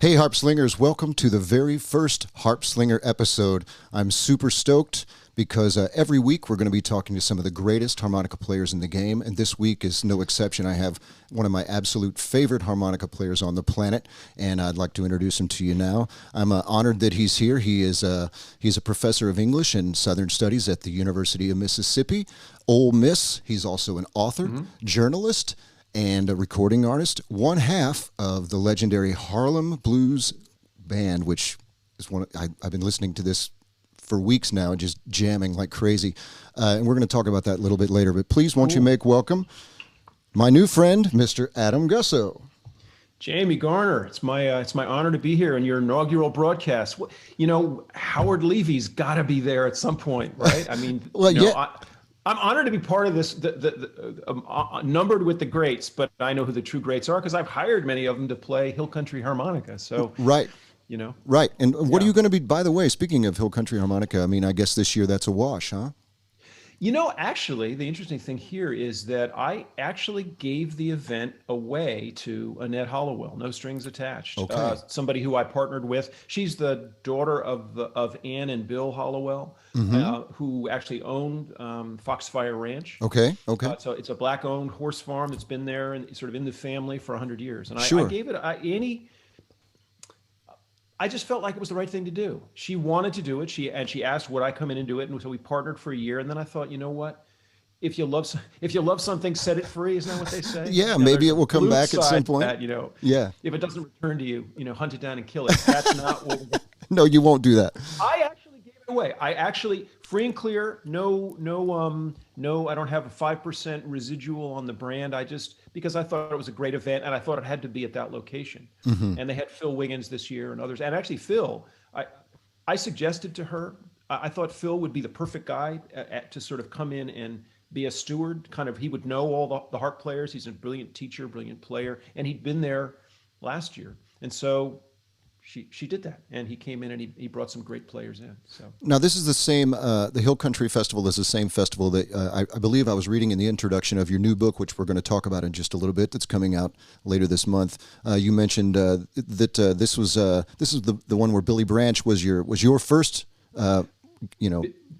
Hey, Harpslingers, welcome to the very first Harpslinger episode. I'm super stoked because every week we're going to be talking to some of the greatest harmonica players in the game, and this week is no exception. I have one of my absolute favorite harmonica players on the planet, and I'd like to introduce him to you now. I'm honored that he's here. He's a professor of English and Southern Studies at the University of Mississippi, Ole Miss. He's also an author, journalist, and a recording artist, one half of the legendary Harlem Blues Band, which is I've been listening to this for weeks now, just jamming like crazy. And we're going to talk about that a little bit later. But please, won't you make welcome my new friend, Mr. Adam Gussow. Jamie Garner, it's my honor to be here in your inaugural broadcast. You know, Howard Levy's got to be there at some point, right? I mean, well, I'm honored to be part of this, numbered with the greats, but I know who the true greats are because I've hired many of them to play Hill Country harmonica. So, right. You know. Right. And what are you going to be, by the way, speaking of Hill Country harmonica, I mean, I guess this year that's a wash, huh? You know, actually, the interesting thing here is that I actually gave the event away to Annette Hollowell, no strings attached. Okay. Somebody who I partnered with. She's the daughter of Ann and Bill Hollowell, who actually owned Foxfire Ranch. Okay. So it's a black-owned horse farm that's been there and sort of in the family for 100 years. And Sure. I gave it Annie. I just felt like it was the right thing to do. She wanted to do it. She asked would I come in and do it, and so we partnered for a year. And then I thought, you know what? If you love something, set it free. Isn't that what they say? Yeah, you know, maybe it will come back at some point. That, you know, yeah. If it doesn't return to you, you know, hunt it down and kill it. That's not what. No, you won't do that. I actually gave it away. I actually free and clear. No. I don't have a 5% residual on the brand. Because I thought it was a great event and I thought it had to be at that location. And they had Phil Wiggins this year and others. And actually, Phil, I suggested to her. I thought Phil would be the perfect guy to sort of come in and be a steward. Kind of, he would know all the harp players. He's a brilliant teacher, brilliant player, and he'd been there last year. And so she did that, and he came in and he brought some great players in. So now this is the same. The Hill Country Festival is the same festival that I believe I was reading in the introduction of your new book, which we're going to talk about in just a little bit. That's coming out later this month. You mentioned that this is the one where Billy Branch was your first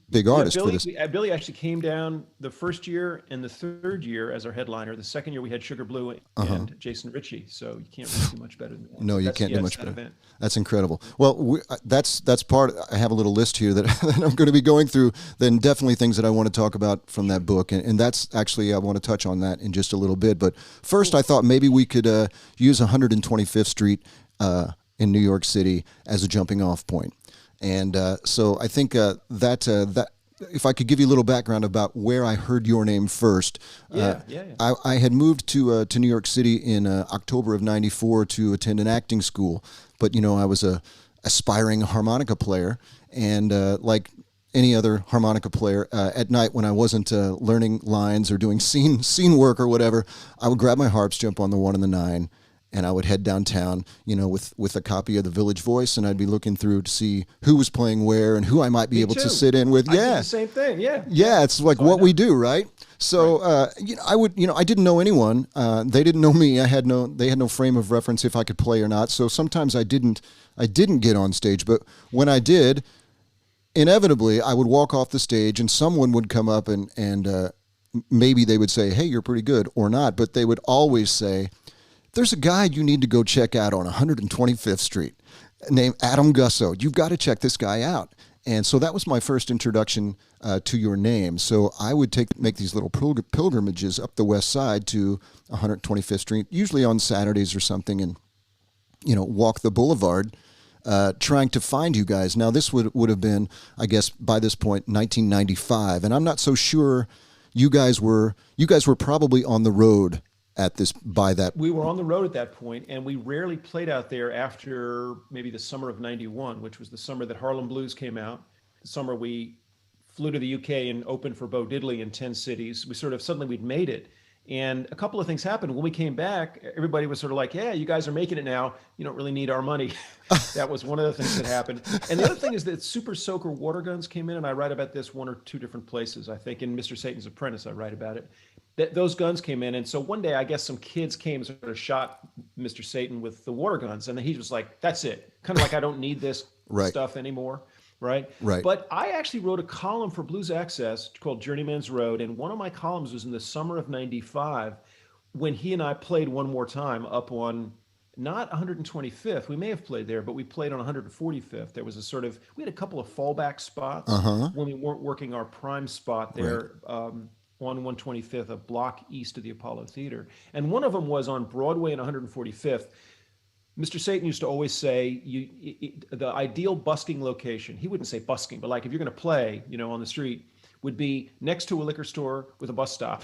big artist for this. Billy actually came down the first year and the third year as our headliner. The second year we had Sugar Blue and Jason Ritchie. So you can't really do much better than that. No, you can't do much better. Event. That's incredible. Well, that's part. I have a little list here that I'm going to be going through. Then definitely things that I want to talk about from that book, and that's actually I want to touch on that in just a little bit. But first, I thought maybe we could use 125th Street in New York City as a jumping off point. And so I think that if I could give you a little background about where I heard your name first. I had moved to New York City in October of '94 to attend an acting school, but I was a aspiring harmonica player, and like any other harmonica player, at night when I wasn't learning lines or doing scene work or whatever, I would grab my harps, jump on the 1 and the 9. And I would head downtown, with a copy of the Village Voice, and I'd be looking through to see who was playing where and who I might be able to sit in with. I did the same thing. Yeah. Yeah, it's like what we do, right? So, I didn't know anyone. They didn't know me. They had no frame of reference if I could play or not. So sometimes I didn't get on stage. But when I did, inevitably I would walk off the stage, and someone would come up and maybe they would say, "Hey, you're pretty good," or not. But they would always say, "There's a guy you need to go check out on 125th Street named Adam Gussow. You've got to check this guy out." And so that was my first introduction to your name. So I would make these little pilgrimages up the west side to 125th Street, usually on Saturdays or something, and walk the boulevard trying to find you guys. Now this would have been, I guess, by this point, 1995, and I'm not so sure you guys were probably on the road by that. We were on the road at that point, and we rarely played out there after maybe the summer of '91, which was the summer that Harlem Blues came out. The summer we flew to the UK and opened for Bo Diddley in 10 cities. We'd made it. And a couple of things happened. When we came back, everybody was sort of like, "Yeah, you guys are making it now. You don't really need our money." That was one of the things that happened. And the other thing is that Super Soaker water guns came in, and I write about this one or two different places. I think in Mr. Satan's Apprentice, I write about it. those guns came in. And so one day, I guess some kids came and sort of shot Mr. Satan with the water guns. And then he was like, that's it. Kind of like, I don't need this Right. stuff anymore. Right. Right. But I actually wrote a column for Blues Access called Journeyman's Road. And one of my columns was in the summer of 95 when he and I played one more time up on not 125th. We may have played there, but we played on 145th. There was a sort of, we had a couple of fallback spots when we weren't working our prime spot there. On 125th, a block east of the Apollo Theater. And one of them was on Broadway and 145th. Mr. Satan used to always say, the ideal busking location, he wouldn't say busking, but like if you're going to play, on the street, would be next to a liquor store with a bus stop.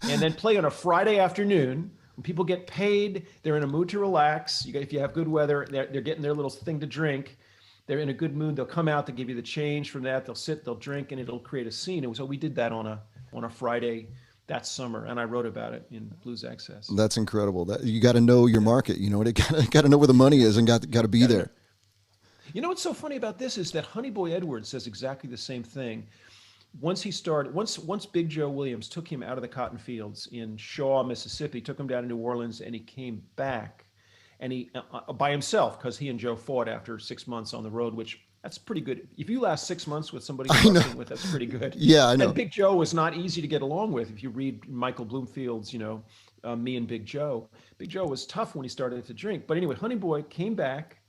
And then play on a Friday afternoon when people get paid, they're in a mood to relax. If you have good weather, they're getting their little thing to drink. They're in a good mood. They'll come out, they'll give you the change from that. They'll sit, they'll drink, and it'll create a scene. And so we did that on a Friday that summer, and I wrote about it in Blues Access. That's incredible. That you got to know your market. You got to know where the money is, and got to be there. What's so funny about this is that Honey Boy Edwards says exactly the same thing. Once Big Joe Williams took him out of the cotton fields in Shaw, Mississippi, took him down to New Orleans, and he came back, and he by himself, because he and Joe fought after 6 months on the road, which that's pretty good. If you last 6 months with somebody you're working with, that's pretty good. Yeah, I know. And Big Joe was not easy to get along with. If you read Michael Bloomfield's, Me and Big Joe was tough when he started to drink. But anyway, Honey Boy came back,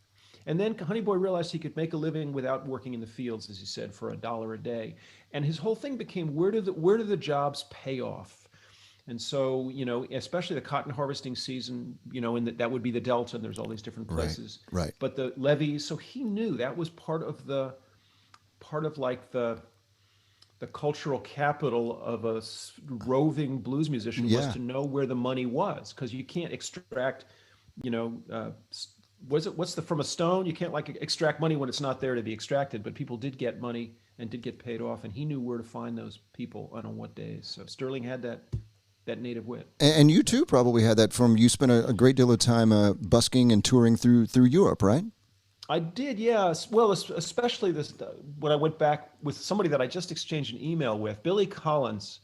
and then Honey Boy realized he could make a living without working in the fields, as he said, for $1 a day. And his whole thing became, where do the jobs pay off? And so, especially the cotton harvesting season, that would be the Delta, and there's all these different places. Right. But the levees, so he knew that was part of the cultural capital of a roving blues musician was to know where the money was, because you can't extract, from a stone? You can't extract money when it's not there to be extracted, but people did get money and did get paid off, and he knew where to find those people and on what days. So Sterling had that native wit. And you too probably had that you spent a great deal of time busking and touring through Europe, right? I did, yeah. Well, especially when I went back with somebody that I just exchanged an email with, Billy Collins,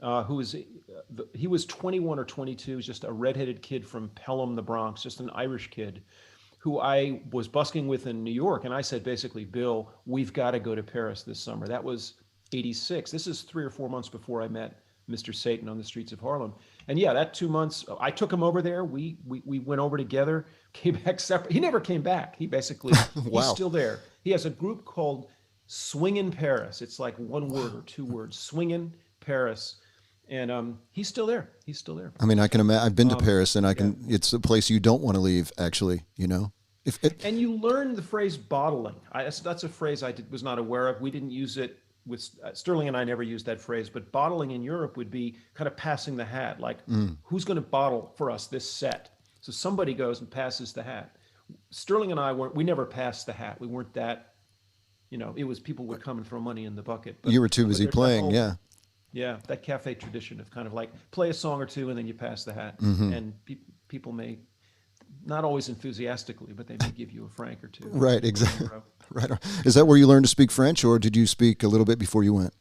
he was 21 or 22, he was just a redheaded kid from Pelham, the Bronx, just an Irish kid, who I was busking with in New York. And I said, basically, Bill, we've got to go to Paris this summer. That was 86. This is 3 or 4 months before I met Mr. Satan on the streets of Harlem. And yeah, that 2 months, I took him over there. We went over together, came back separate. He never came back. He basically, wow. He's still there. He has a group called Swingin' Paris. It's like one word or 2 words, Swingin' Paris. And he's still there. I mean, I can imagine. I've been to Paris, and it's a place you don't want to leave, actually, And you learn the phrase bottling. That's a phrase I was not aware of. We didn't use it. Sterling and I never used that phrase, but bottling in Europe would be kind of passing the hat, like who's going to bottle for us this set? So somebody goes and passes the hat. Sterling and I we never passed the hat. We weren't that, it was people would come and throw money in the bucket. But, you were too busy playing, yeah. Yeah, that cafe tradition of kind of like play a song or two and then you pass the hat. And people may, not always enthusiastically, but they may give you a franc or two. Right, exactly. Right. Is that where you learned to speak French, or did you speak a little bit before you went?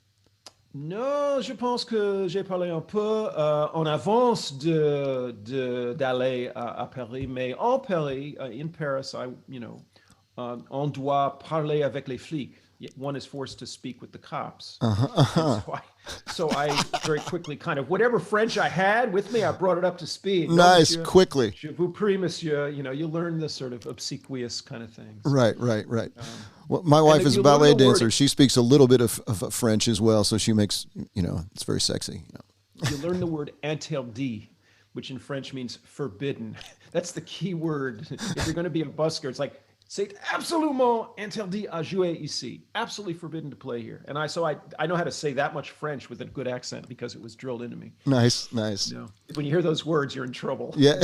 Non, je pense que j'ai parlé un peu en avance d'aller à Paris, mais en Paris, in Paris, on doit parler avec les flics. One is forced to speak with the cops. So I very quickly whatever French I had with me, I brought it up to speed. Nice, monsieur, quickly. Je vous prie, monsieur. You learn this sort of obsequious kind of thing. Right. Well, my wife is a ballet dancer. She speaks a little bit of French as well, so she makes, it's very sexy. You learn the word interdit, which in French means forbidden. That's the key word. If you're going to be a busker, it's like, c'est absolument interdit à jouer ici. Absolutely forbidden to play here. And I know how to say that much French with a good accent because it was drilled into me. Nice. When you hear those words, you're in trouble. Yeah.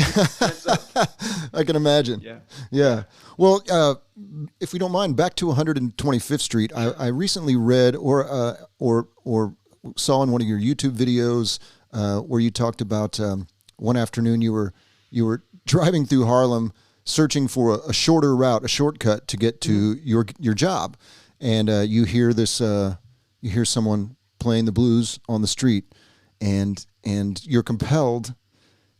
I can imagine. Yeah. Well, if we don't mind, back to 125th Street. I recently read or saw in one of your YouTube videos where you talked about one afternoon you were driving through Harlem, searching for a shorter route, a shortcut to get to your job, and you hear someone playing the blues on the street, and you're compelled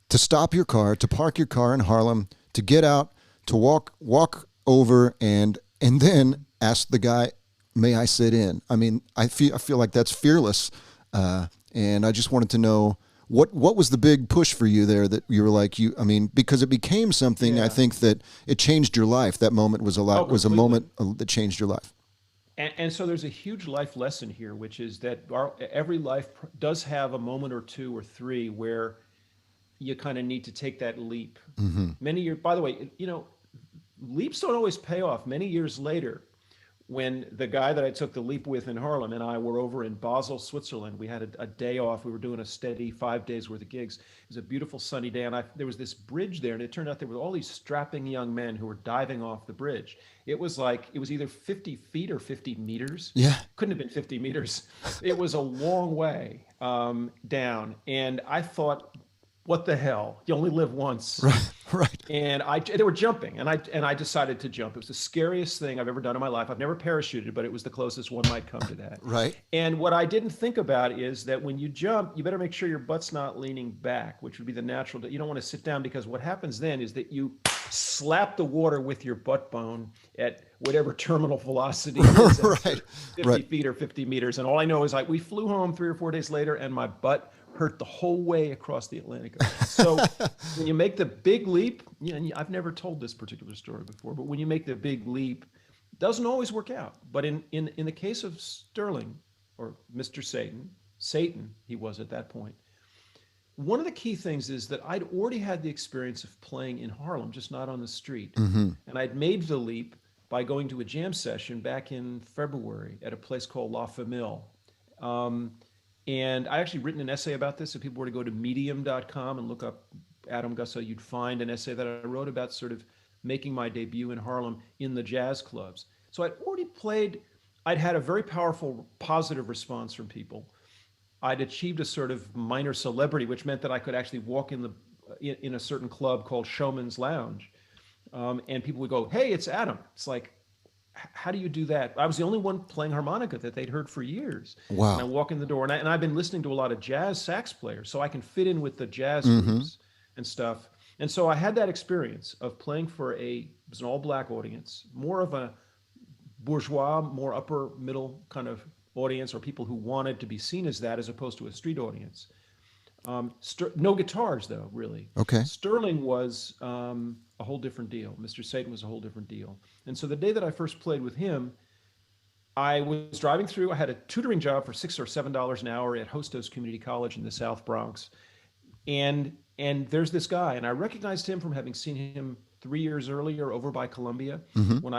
to stop your car, to park your car in Harlem, to get out, to walk over and then ask the guy, "May I sit in?" I mean, I feel like that's fearless, and I just wanted to know what was the big push for you there that you were like I mean, because it became something. Yeah. I think that it changed your life. That moment was was a moment that changed your life. And so there's a huge life lesson here, which is that every life does have a moment or two or three where you kind of need to take that leap. Many years, by the way, leaps don't always pay off. Many years later, when the guy that I took the leap with in Harlem and I were over in Basel, Switzerland, we had a day off. We were doing a steady 5 days worth of gigs. It was a beautiful sunny day, and there was this bridge there, and it turned out there were all these strapping young men who were diving off the bridge. It was either 50 feet or 50 meters. Yeah. Couldn't have been 50 meters. It was a long way down, and I thought, what the hell? You only live once. Right. And they were jumping, and I decided to jump. It was the scariest thing I've ever done in my life. I've never parachuted, but it was the closest one might come to that. Right. And what I didn't think about is that when you jump, you better make sure your butt's not leaning back, which would be the natural. You don't want to sit down, because what happens then is that you slap the water with your butt bone at whatever terminal velocity is, right. 50 feet or 50 meters. And all I know is we flew home 3 or 4 days later, and my butt hurt the whole way across the Atlantic Ocean. So when you make the big leap, and I've never told this particular story before, but when you make the big leap, it doesn't always work out. But in the case of Sterling, or Mr. Satan, he was at that point, one of the key things is that I'd already had the experience of playing in Harlem, just not on the street. And I'd made the leap by going to a jam session back in February at a place called La Famille. And I actually written an essay about this. If people were to go to medium.com and look up Adam Gussow, you'd find an essay that I wrote about sort of making my debut in Harlem in the jazz clubs. So I'd already played, I'd had a very powerful positive response from people. I'd achieved a sort of minor celebrity, which meant that I could actually walk in a certain club called Showman's Lounge. And people would go, "Hey, it's Adam." It's like, how do you do that? I was the only one playing harmonica that they'd heard for years. Wow. And I walk in the door, and I've been listening to a lot of jazz sax players, so I can fit in with the jazz groups and stuff. And so I had that experience of playing for it was an all-black audience, more of a bourgeois, more upper middle kind of audience, or people who wanted to be seen as that, as opposed to a street audience. No guitars, though, really. Okay. Sterling was a whole different deal. Mr. Satan was a whole different deal. And so the day that I first played with him, I was driving through. I had a tutoring job for $6 or $7 an hour at Hostos Community College in the South Bronx. And there's this guy, and I recognized him from having seen him 3 years earlier over by Columbia, when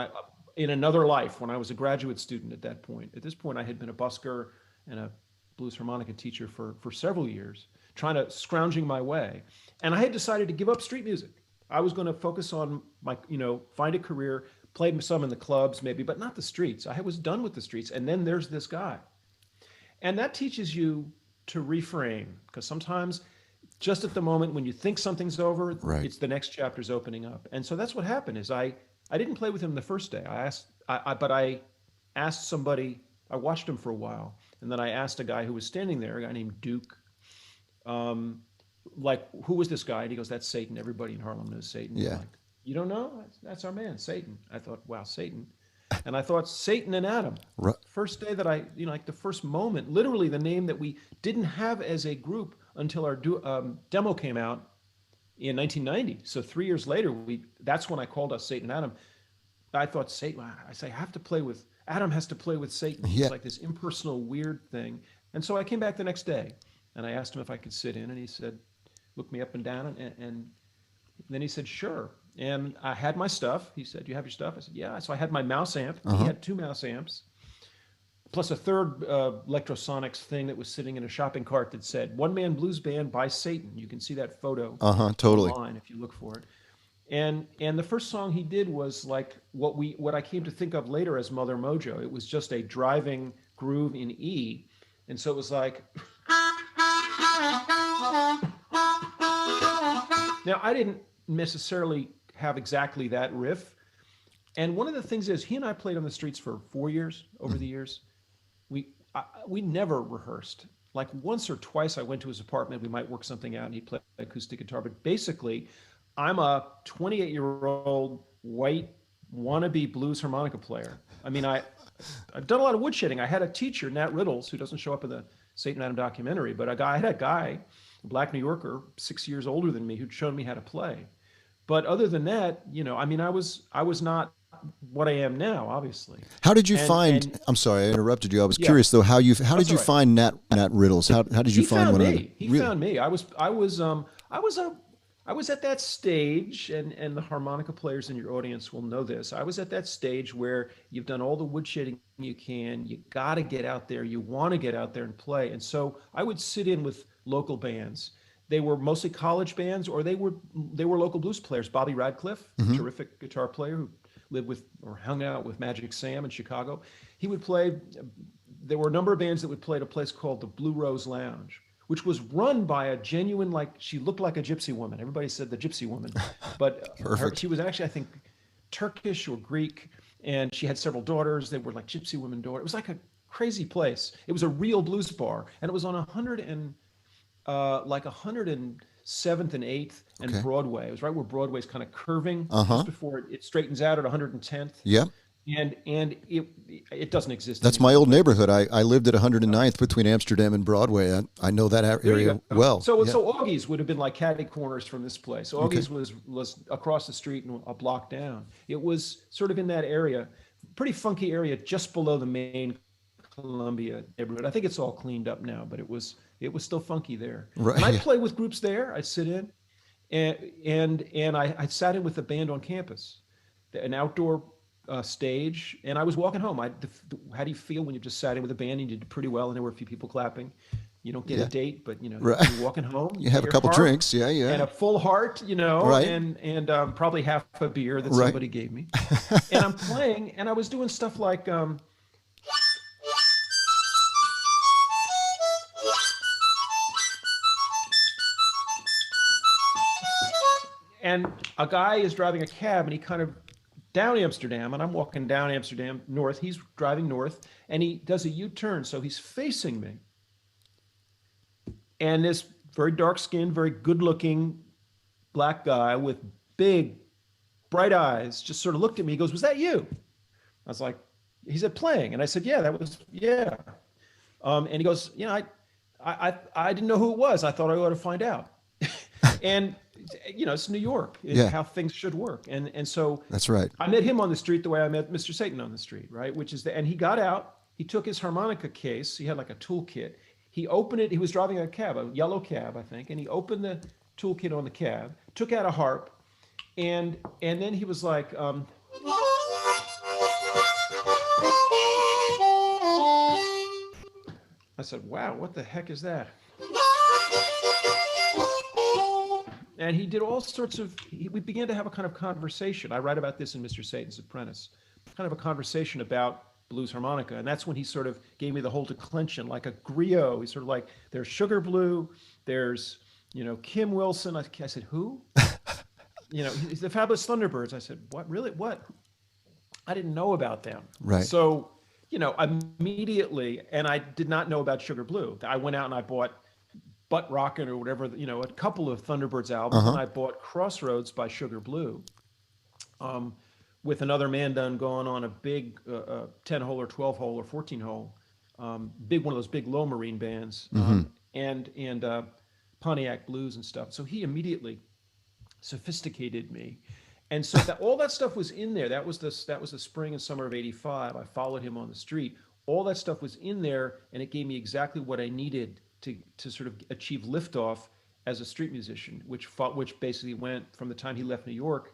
in another life, when I was a graduate student at that point. At this point, I had been a busker and a blues harmonica teacher for several years, trying to scrounging my way. And I had decided to give up street music. I was going to focus on my, find a career, play some in the clubs maybe, but not the streets. I was done with the streets. And then there's this guy. And that teaches you to reframe, because sometimes just at the moment when you think something's over, it's the next chapter's opening up. And so that's what happened is I didn't play with him the first day. But I asked somebody, I watched him for a while. And then I asked a guy who was standing there, a guy named Duke, who was this guy? And he goes, "That's Satan. Everybody in Harlem knows Satan." Yeah. I'm like, "You don't know? That's our man, Satan." I thought, wow, Satan. And I thought, Satan and Adam. Right. First day that the first moment, literally the name that we didn't have as a group until our demo came out in 1990. So 3 years later, that's when I called us Satan and Adam. I thought, Satan, I have to play with, Adam has to play with Satan. Yeah. It's like this impersonal, weird thing. And so I came back the next day, and I asked him if I could sit in, and he said, looked me up and down, and then he said, "Sure." And I had my stuff. He said, "You have your stuff?" I said, "Yeah." So I had my mouse amp. He had 2 mouse amps, plus a third electrosonics thing that was sitting in a shopping cart that said "One-Man Blues Band by Satan." You can see that photo totally online if you look for it. And the first song he did was like what I came to think of later as Mother Mojo. It was just a driving groove in E. And so it was like, now I didn't necessarily have exactly that riff. And one of the things is he and I played on the streets for 4 years over the years. We never rehearsed. like once or twice I went to his apartment. We might work something out, and he'd play acoustic guitar. But basically, I'm a 28-year-old white wannabe blues harmonica player. I mean, I've done a lot of woodshedding. I had a teacher, Nat Riddles, who doesn't show up in the Satan Adam documentary, but I had a guy, a black New Yorker, 6 years older than me, who'd shown me how to play. But other than that, I mean, I was not what I am now, obviously. How did you find? I'm sorry, I interrupted you. I was curious though. How did you find Nat Riddles? How did you find one of them? He found me. I was at that stage, and the harmonica players in your audience will know this. I was at that stage where you've done all the woodshedding you can. You got to get out there. You want to get out there and play. And so I would sit in with local bands. They were mostly college bands, or they were local blues players. Bobby Radcliffe, terrific guitar player who lived with or hung out with Magic Sam in Chicago. He would play. There were a number of bands that would play at a place called the Blue Rose Lounge, which was run by a genuine, like, she looked like a gypsy woman. Everybody said the gypsy woman, but she was actually, I think, Turkish or Greek, and she had several daughters. They were like gypsy women daughters. It was like a crazy place. It was a real blues bar, and it was on 107th and 8th and Broadway. It was right where Broadway's kind of curving just before it straightens out at 110th. Yeah. And it doesn't exist That's anymore. my old neighborhood. I lived at 109th between Amsterdam and Broadway. I know that area well. So Augie's would have been like catty corners from this place. Augie's was across the street and a block down. It was sort of in that area, pretty funky area just below the main Columbia neighborhood. I think it's all cleaned up now, but it was still funky there. Right. And I'd play with groups there. I'd sit in, and I sat in with the band on campus, an outdoor stage, and I was walking home. How do you feel when you just sat in with a band and you did pretty well, and there were a few people clapping? You don't get a date, but you're walking home. You have a couple drinks, and a full heart, right. and probably half a beer that somebody gave me. And I'm playing, and I was doing stuff like. And a guy is driving a cab, and he kind of down Amsterdam, and I'm walking down Amsterdam north. He's driving north, and he does a U-turn, so he's facing me. And this very dark-skinned, very good-looking black guy with big, bright eyes just sort of looked at me. He goes, "Was that you?" I was like, he said, "Playing." And I said, "Yeah, that was, yeah." And he goes, I didn't know who it was. I thought I ought to find out." And it's New York, how things should work. And so that's right. I met him on the street the way I met Mr. Satan on the street, right? And he got out, he took his harmonica case, he had like a toolkit. He opened it, he was driving a cab, a yellow cab, I think, and he opened the toolkit on the cab, took out a harp, and then he was like, I said, "Wow, what the heck is that?" And he did all sorts of, we began to have a kind of conversation. I write about this in Mr. Satan's Apprentice, kind of a conversation about blues harmonica. And that's when he sort of gave me the whole declension, like a griot. He's sort of like, there's Sugar Blue, there's, Kim Wilson. I said, who? The Fabulous Thunderbirds. I said, what, really? What? I didn't know about them. Right. So, immediately, and I did not know about Sugar Blue. I went out and I bought Butt Rockin' or whatever, a couple of Thunderbirds albums, and I bought Crossroads by Sugar Blue, with another man done going on a big 10-hole or 12-hole or 14-hole, big one of those big low marine bands, and Pontiac Blues and stuff. So he immediately sophisticated me, and so all that stuff was in there. That was the spring and summer of '85. I followed him on the street. All that stuff was in there, and it gave me exactly what I needed to sort of achieve liftoff as a street musician, which basically went from the time he left New York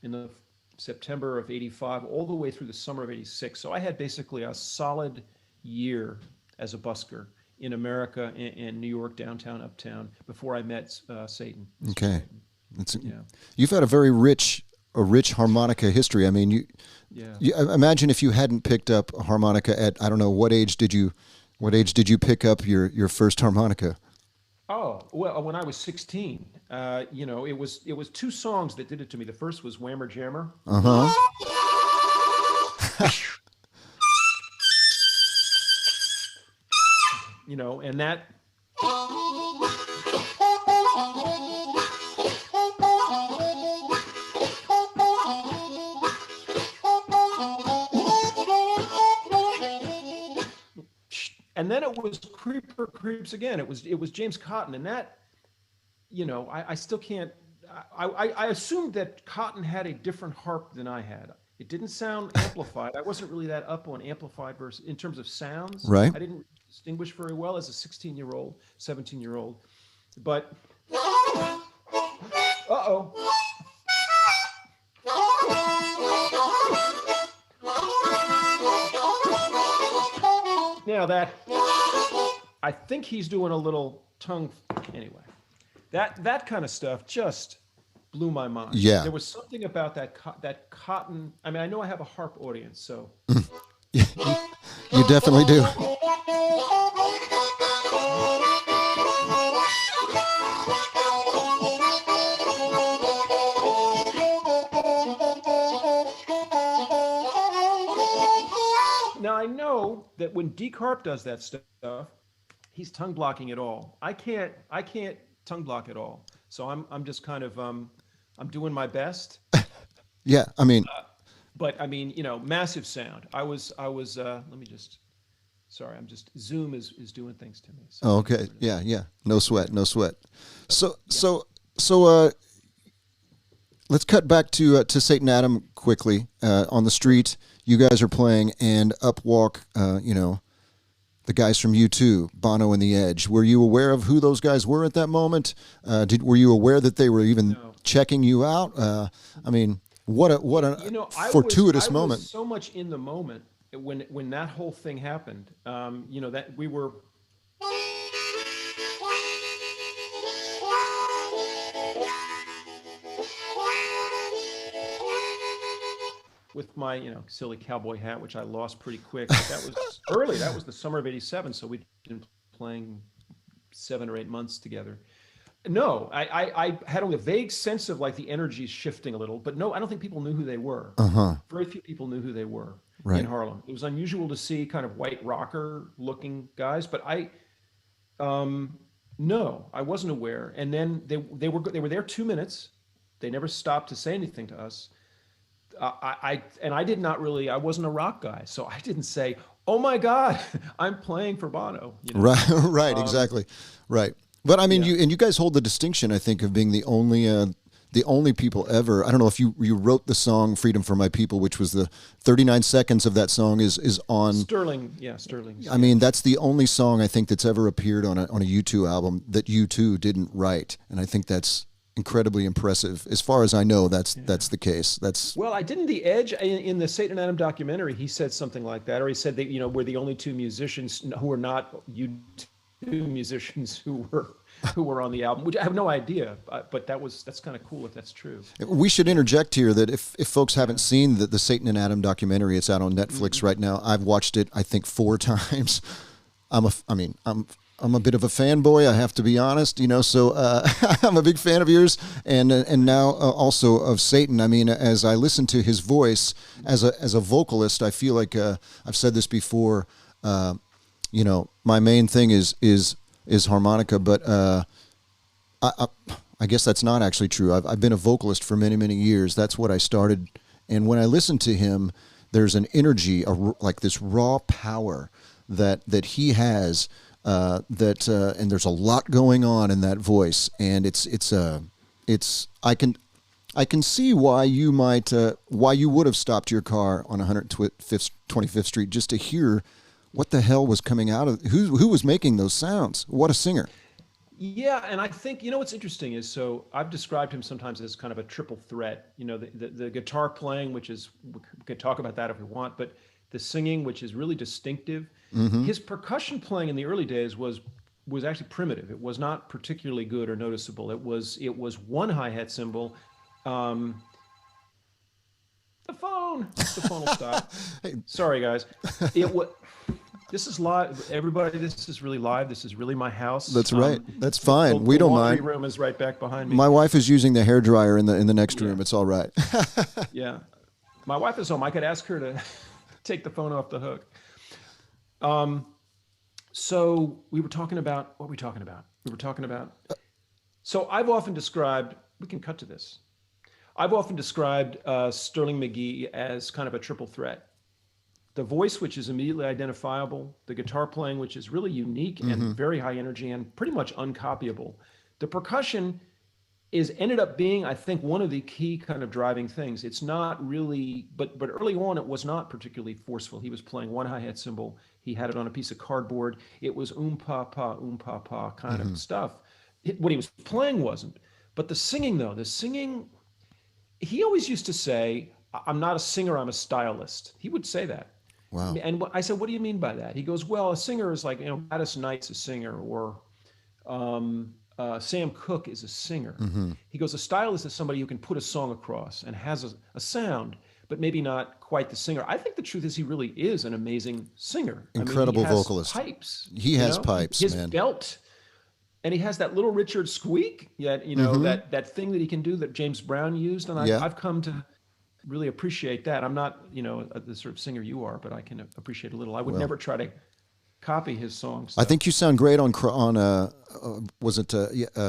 in the September of '85 all the way through the summer of '86. So I had basically a solid year as a busker in America and New York, downtown, uptown, before I met Satan. Okay. You've had a very rich harmonica history. I mean, you imagine if you hadn't picked up a harmonica at, I don't know, what age did you pick up your first harmonica? Oh, well, when I was 16, it was two songs that did it to me. The first was Whammer Jammer. And And then it was Creeper Creeps again. It was James Cotton, and that, I still can't. I assumed that Cotton had a different harp than I had. It didn't sound amplified. I wasn't really that up on amplified versus in terms of sounds. Right. I didn't distinguish very well as a 16-year-old, 17-year-old. But uh-oh. Now that I think he's doing a little tongue anyway. That kind of stuff just blew my mind. Yeah. There was something about that Cotton. I mean, I know I have a harp audience, so You definitely do. now I know that when Deke Harp does that stuff, he's tongue blocking it all. I can't tongue block it all. So I'm just kind of I'm doing my best. Yeah, I mean, But I mean, massive sound. I was let me just sorry, I'm just Zoom is doing things to me. So oh, okay. Yeah. No sweat. So let's cut back to Satan Adam quickly. On the street, you guys are playing, and up walk, the guys from U2, Bono and the Edge. Were you aware of who those guys were at that moment? Were you aware that they were even checking you out? I mean, what a fortuitous moment. I was so much in the moment when that whole thing happened. That we were. With my, silly cowboy hat, which I lost pretty quick. But that was early. That was the summer of '87. So we'd been playing 7 or 8 months together. No, I had only a vague sense of like the energy shifting a little, but no, I don't think people knew who they were. Very few people knew who they were in Harlem. It was unusual to see kind of white rocker looking guys, but no, I wasn't aware. And then they were there 2 minutes. They never stopped to say anything to us. I wasn't a rock guy, so I didn't say, "Oh my God, I'm playing for Bono." Right, exactly, right. But I mean, you guys hold the distinction, I think, of being the only people ever. I don't know if you wrote the song "Freedom for My People," which was the 39 seconds of that song is on Sterling. Yeah, Sterling. I mean, that's the only song I think that's ever appeared on a U2 album that U2 didn't write, and I think that's incredibly impressive. As far as I know, that's the case. Well, I didn't. The Edge in the Satan and Adam documentary, he said something like that, or he said that we're the only two musicians who were not U2 musicians who were on the album, which I have no idea, but that's kind of cool if that's true. We should interject here that if folks haven't seen the Satan and Adam documentary, it's out on Netflix right now. I've watched it, I think, 4 times. I'm a bit of a fanboy, I have to be honest, so I'm a big fan of yours and now also of Satan. I mean, as I listen to his voice as a vocalist, I feel like I've said this before, my main thing is harmonica, but I guess that's not actually true. I've been a vocalist for many, many years. That's what I started. And when I listen to him, there's an energy, like this raw power that he has, and there's a lot going on in that voice. And I can see why you would have stopped your car on 125th Street just to hear what the hell was coming out of who was making those sounds. What a singer. Yeah, and I think what's interesting is, so I've described him sometimes as kind of a triple threat. The guitar playing, which is, we could talk about that if we want, but the singing, which is really distinctive. His percussion playing in the early days was actually primitive. It was not particularly good or noticeable. It was one hi-hat cymbal. The phone will stop. Hey. Sorry, guys. This is live. Everybody, this is really live. This is really my house. That's right. That's fine. We don't mind. The room is right back behind me. My wife is using the hairdryer in the next room. It's all right. Yeah. My wife is home. I could ask her to take the phone off the hook. So we were talking about, what were we talking about? So I've often described, we can cut to this. I've often described Sterling McGee as kind of a triple threat. The voice, which is immediately identifiable, the guitar playing, which is really unique and Mm-hmm. very high energy and pretty much uncopyable. The percussion is ended up being, I think, one of the key kind of driving things. It's not really, but early on it was not particularly forceful. He was playing one hi-hat cymbal. He had it on a piece of cardboard. It was pa pa kind Mm-hmm. of stuff. What he was playing wasn't. But the singing though, the singing, he always used to say, I'm not a singer, I'm a stylist. He would say that. Wow. And I said, what do you mean by that? He goes, well, a singer is like, Gladys Knight's a singer, or Sam Cooke is a singer. Mm-hmm. He goes, a stylist is somebody who can put a song across and has a sound, but maybe not quite the singer. I think the truth is he really is an amazing singer. Incredible I mean, he has vocalist. pipes. He has pipes, his man. belt, and he has that little Richard squeak. Yet Mm-hmm. that thing that he can do that James Brown used, and Yeah. I've come to really appreciate that. I'm not the sort of singer you are, but I can appreciate a little. I would Well, never try to copy his songs. I think you sound great on was it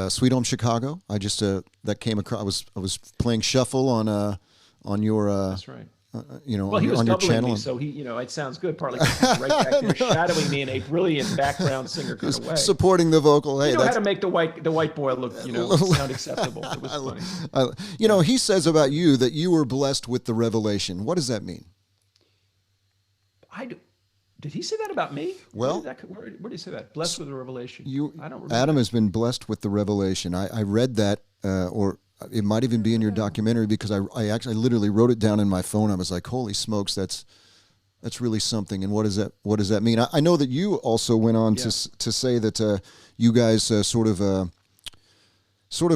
Sweet Home Chicago? I just that came across. I was playing shuffle on your That's right. Well, on he was on your doubling channel. me, so it sounds good. Partly 'cause he's right back there shadowing me in a brilliant background singer kind of way. Supporting the vocal. Hey, You know how that's to make the white boy look sound acceptable. It was funny. he says about you that you were blessed with the revelation. What does that mean? Did he say that about me? Well, where did he say that? Blessed with a revelation. I don't remember. Adam has been blessed with the revelation. I read that, or it might even be in your documentary, because I actually literally wrote it down in my phone. I was like, holy smokes, that's really something. And what does that mean? I know that you also went on to say that you guys sort of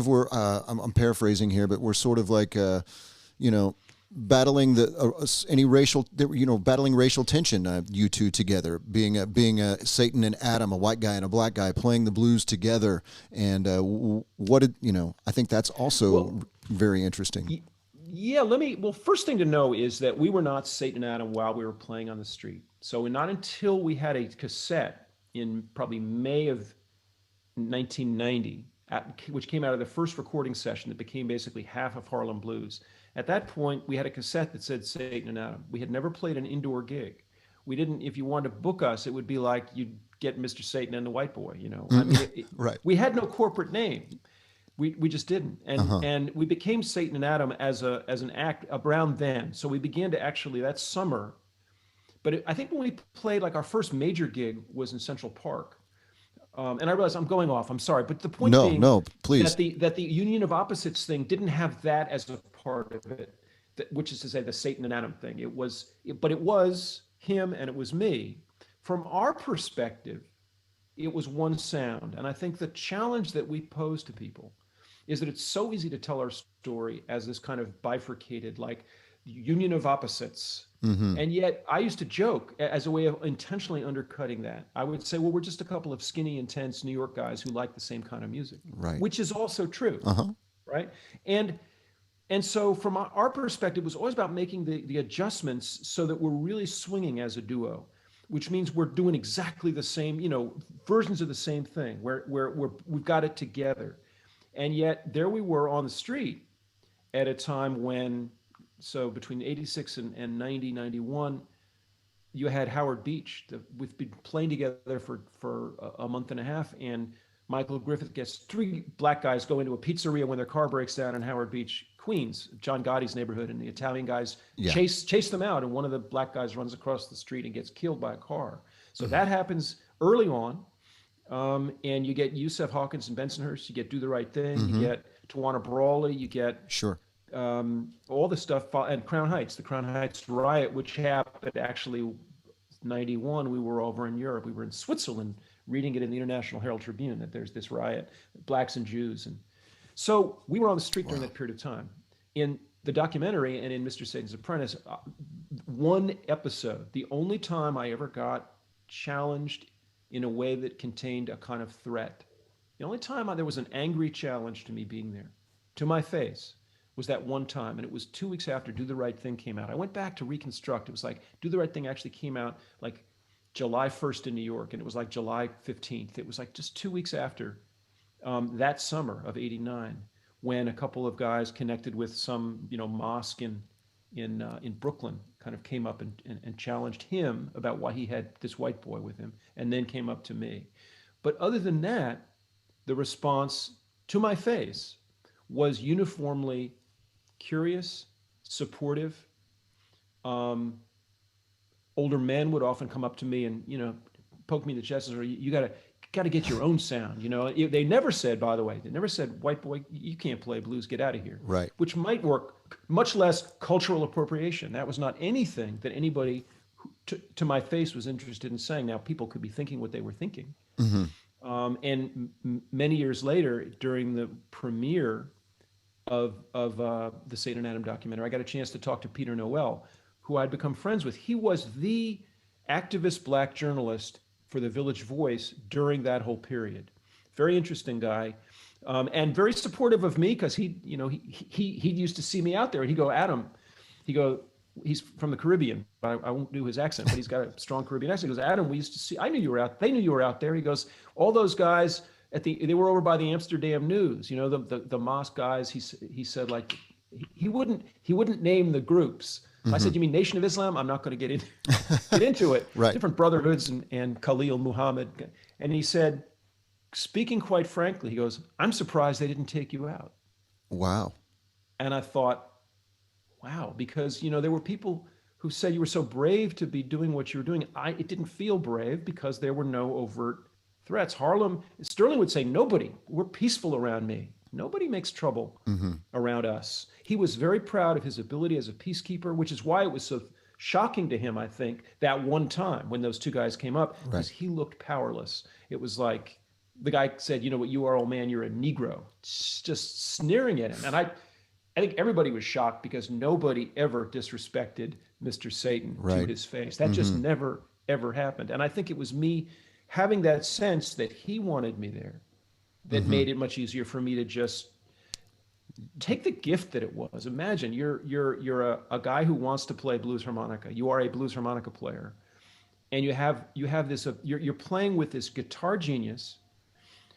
were. I'm paraphrasing here, but we're sort of like battling battling racial tension. You two together, being Satan and Adam, a white guy and a black guy, playing the blues together. And I think that's also very interesting. Yeah, first thing to know is that we were not Satan and Adam while we were playing on the street. So not until we had a cassette in probably May of 1990, which came out of the first recording session that became basically half of Harlem Blues. At that point, we had a cassette that said Satan and Adam. We had never played an indoor gig. We didn't, if you wanted to book us, it would be like you'd get Mr. Satan and the White Boy, I mean, right. We had no corporate name. We just didn't. And we became Satan and Adam as an act around then. So we began to actually, that summer, but I think when we played, like, our first major gig was in Central Park. And I realize I'm going off. I'm sorry, but the point being, please. that the Union of Opposites thing didn't have that as a part of it, which is to say the Satan and Adam thing. But it was him and it was me. From our perspective, it was one sound. And I think the challenge that we pose to people is that it's so easy to tell our story as this kind of bifurcated, like, Union of Opposites. Mm-hmm. And yet I used to joke, as a way of intentionally undercutting that. I would say, well, we're just a couple of skinny, intense New York guys who like the same kind of music, right? Which is also true, uh-huh. Right? And so from our perspective, it was always about making the adjustments so that we're really swinging as a duo, which means we're doing exactly the same, versions of the same thing, where we've got it together. And yet there we were on the street at a time when, so between 86 and 90, 91, you had Howard Beach. We've been playing together for a month and a half, and Michael Griffith gets 3 black guys go into a pizzeria when their car breaks down in Howard Beach, Queens, John Gotti's neighborhood, and the Italian guys chase them out, and one of the black guys runs across the street and gets killed by a car. So that happens early on, and you get Yusef Hawkins and Bensonhurst, you get Do the Right Thing, you get Tawana Brawley, you get all the stuff, and Crown Heights, the Crown Heights riot, which happened actually 91. We were over in Europe. We were in Switzerland reading it in the International Herald Tribune that there's this riot, blacks and Jews. And so we were on the street during that period of time. In the documentary and in Mr. Satan's Apprentice, one episode, the only time I ever got challenged in a way that contained a kind of threat, the only time there was an angry challenge to me being there, to my face, was that one time. And it was 2 weeks after Do the Right Thing came out. I went back to reconstruct. It was like Do the Right Thing actually came out like July 1st in New York, and it was like July 15th. It was like just 2 weeks after that summer of '89, when a couple of guys connected with some mosque in Brooklyn kind of came up and challenged him about why he had this white boy with him, and then came up to me. But other than that, the response to my face was uniformly curious, supportive. Um, Older men would often come up to me and poke me in the chest and say, "You got to get your own sound." They never said, by the way, they never said, "White boy, you can't play blues, get out of here." Right. Which might work, much less cultural appropriation. That was not anything that anybody to my face was interested in saying. Now, people could be thinking what they were thinking. And many years later, during the premiere of the Satan and Adam documentary, I got a chance to talk to Peter Noel, who I'd become friends with. He was the activist black journalist for the Village Voice during that whole period. Very interesting guy, and very supportive of me, because he used to see me out there, and he'd go, "Adam," he's from the Caribbean, but I won't do his accent, but he's got a strong Caribbean accent. He goes, "Adam, we used to see, I knew you were out, they knew you were out there." He goes, "All those guys they were over by the Amsterdam News, the mosque guys." He said, like, he wouldn't name the groups. I said, "You mean Nation of Islam?" I'm not going to get into it. Right. Different brotherhoods and Khalil Muhammad. And he said, speaking quite frankly, he goes, "I'm surprised they didn't take you out." Wow. And I thought, wow, because there were people who said you were so brave to be doing what you were doing. It didn't feel brave because there were no overt threats. Sterling would say, we're peaceful around me. Nobody makes trouble around us. He was very proud of his ability as a peacekeeper, which is why it was so shocking to him, I think, that one time when those two guys came up, because he looked powerless. It was like the guy said, "You know what you are, old man? You're a Negro," just sneering at him. And I think everybody was shocked, because nobody ever disrespected Mr. Satan to his face. That just never, ever happened. And I think it was me having that sense that he wanted me there that made it much easier for me to just take the gift that it was. Imagine you're a guy who wants to play blues harmonica. You are a blues harmonica player, and you have this. You're playing with this guitar genius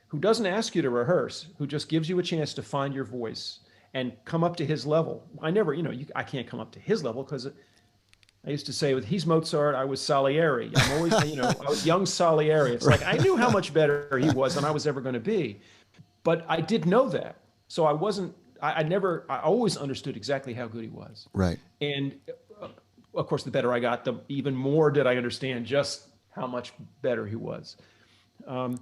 who doesn't ask you to rehearse, who just gives you a chance to find your voice and come up to his level. I can't come up to his level, because I used to say, he's Mozart, I was Salieri. I'm always, I was young Salieri. It's like, I knew how much better he was than I was ever going to be. But I did know that. So I always understood exactly how good he was. Right. And of course, the better I got, the even more did I understand just how much better he was. And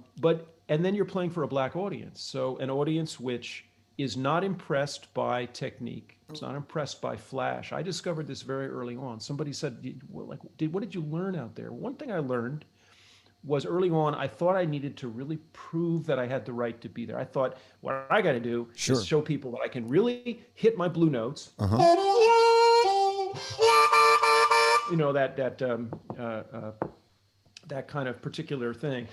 then you're playing for a black audience. So an audience which is not impressed by technique. It's not impressed by flash. I discovered this very early on. Somebody said, what did you learn out there? One thing I learned was early on, I thought I needed to really prove that I had the right to be there. I thought, what I got to do is show people that I can really hit my blue notes. That kind of particular thing.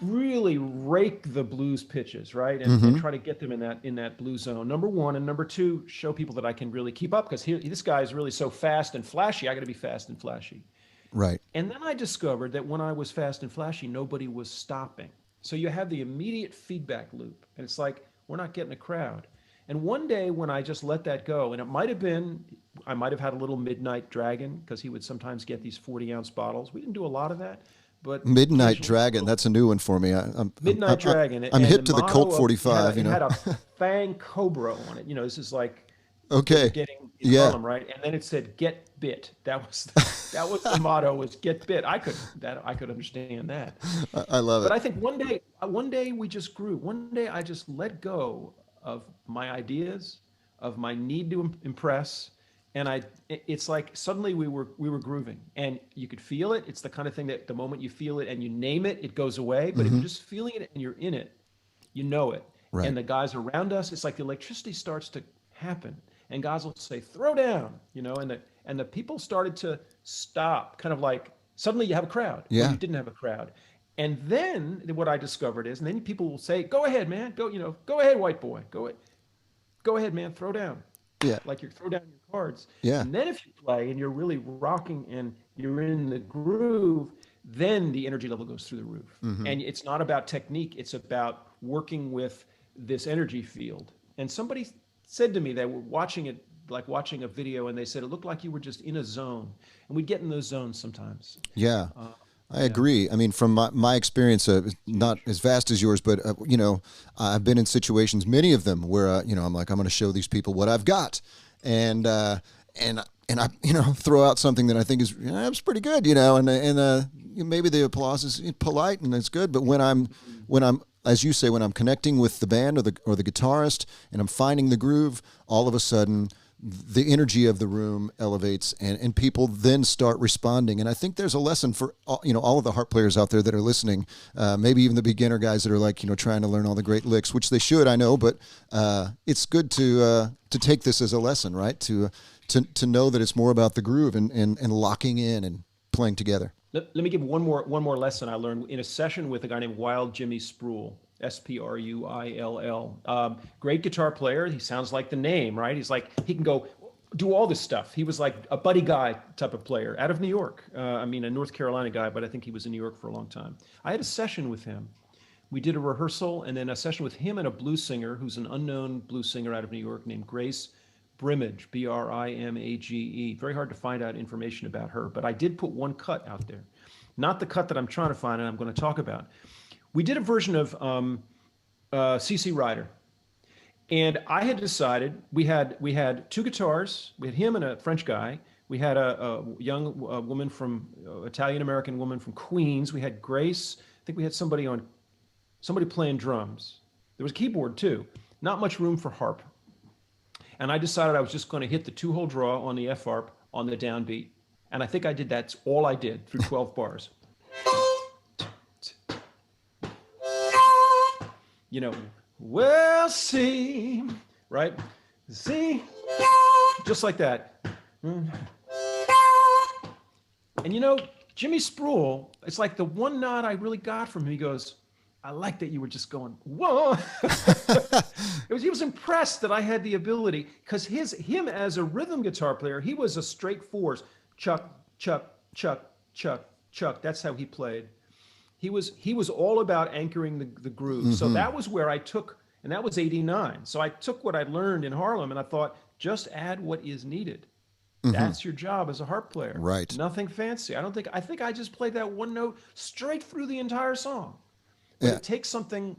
Really rake the blues pitches, right? And try to get them in that blues zone. Number one. And number two, show people that I can really keep up, because this guy is really so fast and flashy. I got to be fast and flashy. Right. And then I discovered that when I was fast and flashy, nobody was stopping. So you have the immediate feedback loop, and it's like, we're not getting a crowd. And one day when I just let that go, and I might have had a little Midnight Dragon, because he would sometimes get these 40-ounce bottles. We didn't do a lot of that. But Midnight Dragon, that's a new one for me. Midnight Dragon. I'm hit to the Colt 45. It had a Fang Cobra on it. This is like getting in yeah. Harlem, right? And then it said "Get Bit." That was the motto, was "Get Bit." I could understand that. I love it. But I think one day we just grew. One day I just let go of my ideas, of my need to impress. And it's like suddenly we were grooving, and you could feel it. It's the kind of thing that the moment you feel it and you name it, it goes away. But if you're just feeling it and you're in it, you know it. Right. And the guys around us, it's like the electricity starts to happen, and guys will say, "Throw down," and the people started to stop, kind of like suddenly you have a crowd. Yeah. You didn't have a crowd. And then what I discovered is, and then people will say, "Go ahead, man. Go ahead, white boy. Go ahead, man. Throw down." Yeah. Like you throw down your cards. Yeah. And then if you play and you're really rocking and you're in the groove, then the energy level goes through the roof. And it's not about technique, it's about working with this energy field. And somebody said to me, they were watching it like watching a video, and they said it looked like you were just in a zone. And we get in those zones sometimes. Yeah. I agree. I mean, from my experience, not as vast as yours, but I've been in situations, many of them, where I'm like, I'm going to show these people what I've got, and I throw out something that I think is it's pretty good, and maybe the applause is polite and it's good, but when I'm as you say, when I'm connecting with the band or the guitarist and I'm finding the groove, all of a sudden the energy of the room elevates, and people then start responding. And I think there's a lesson for all of the harp players out there that are listening, maybe even the beginner guys that are like trying to learn all the great licks, which they should, I know, but it's good to take this as a lesson, right? To know that it's more about the groove and locking in and playing together. Let me give one more lesson I learned in a session with a guy named Wild Jimmy Spruill. Spruill. Great guitar player. He sounds like the name, right? He's like, he can go do all this stuff. He was like a buddy guy type of player out of New York. A North Carolina guy, but I think he was in New York for a long time. I had a session with him. We did a rehearsal and then a session with him and a blues singer who's an unknown blues singer out of New York named Grace Brimage, Brimage. Very hard to find out information about her, but I did put one cut out there. Not the cut that I'm trying to find and I'm going to talk about. We did a version of CC Rider, and I had decided we had two guitars. We had him and a French guy. We had a young woman Italian American woman from Queens. We had Grace. I think we had somebody playing drums. There was a keyboard too. Not much room for harp. And I decided I was just going to hit the 2-hole draw on the F harp on the downbeat, and I think I did. That's all I did through 12 bars. We'll see, right? See, just like that. And Jimmy Spruill, it's like the one nod I really got from him. He goes, I like that you were just going, whoa. He was impressed that I had the ability, because him as a rhythm guitar player, he was a straight fours. Chuck, chuck, chuck, chuck, chuck. That's how he played. He was all about anchoring the groove. Mm-hmm. So that was where I took, and that was 89. So I took what I learned in Harlem and I thought, just add what is needed. Mm-hmm. That's your job as a harp player. Right. Nothing fancy. I think I just played that one note straight through the entire song. But it takes something,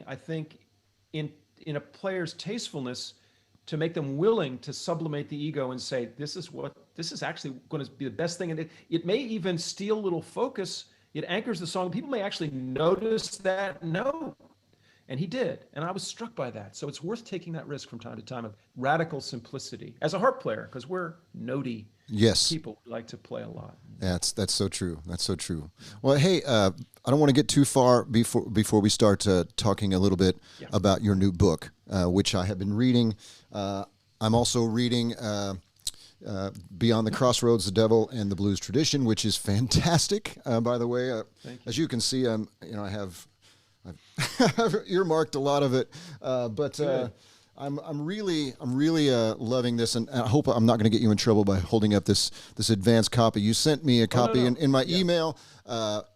I think, in a player's tastefulness to make them willing to sublimate the ego and say, this is actually going to be the best thing. And it may even steal a little focus. It anchors the song. People may actually notice that note. And he did. And I was struck by that. So it's worth taking that risk from time to time of radical simplicity as a harp player, because we're notey people who like to play a lot. That's so true. That's so true. Well, hey, I don't want to get too far before we start talking a little bit about your new book, which I have been reading. I'm also reading Beyond the Crossroads, The Devil and the Blues Tradition, which is fantastic. By the way, as you can see, I've earmarked a lot of it, but I'm really loving this, and I hope I'm not going to get you in trouble by holding up this advanced copy. You sent me a copy in my email.